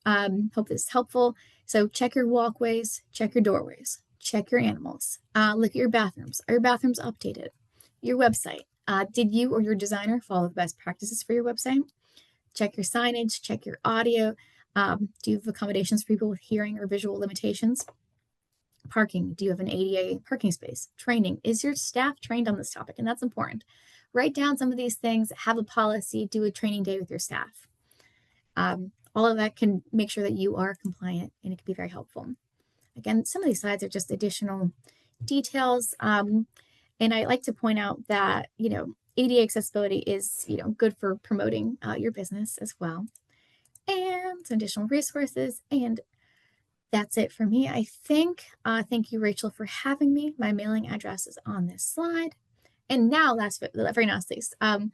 Hope this is helpful. So check your walkways, check your doorways, check your animals, look at your bathrooms. Are your bathrooms updated? Your website. Did you or your designer follow the best practices for your website? Check your signage, check your audio. Do you have accommodations for people with hearing or visual limitations? Parking. Do you have an ADA parking space? Training. Is your staff trained on this topic? And that's important. Write down some of these things, have a policy, do a training day with your staff. All of that can make sure that you are compliant, and it can be very helpful. Again, some of these slides are just additional details. And I like to point out that, ADA accessibility is, good for promoting your business as well. And some additional resources. And that's it for me, I think. Thank you, Rachel, for having me. My mailing address is on this slide. And now, last but very not least, I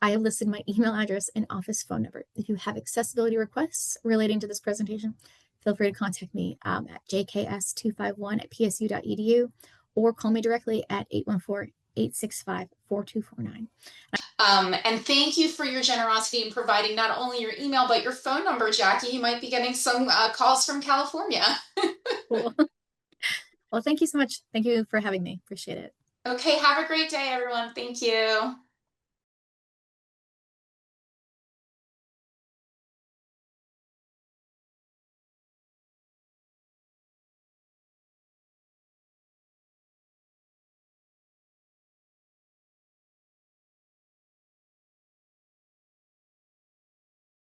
have listed my email address and office phone number. If you have accessibility requests relating to this presentation, feel free to contact me at jks251@psu.edu or call me directly at 865-4249. And thank you for your generosity in providing not only your email, but your phone number, Jackie. You might be getting some calls from California. Cool. Well, thank you so much. Thank you for having me. Appreciate it. Okay, have a great day, everyone. Thank you.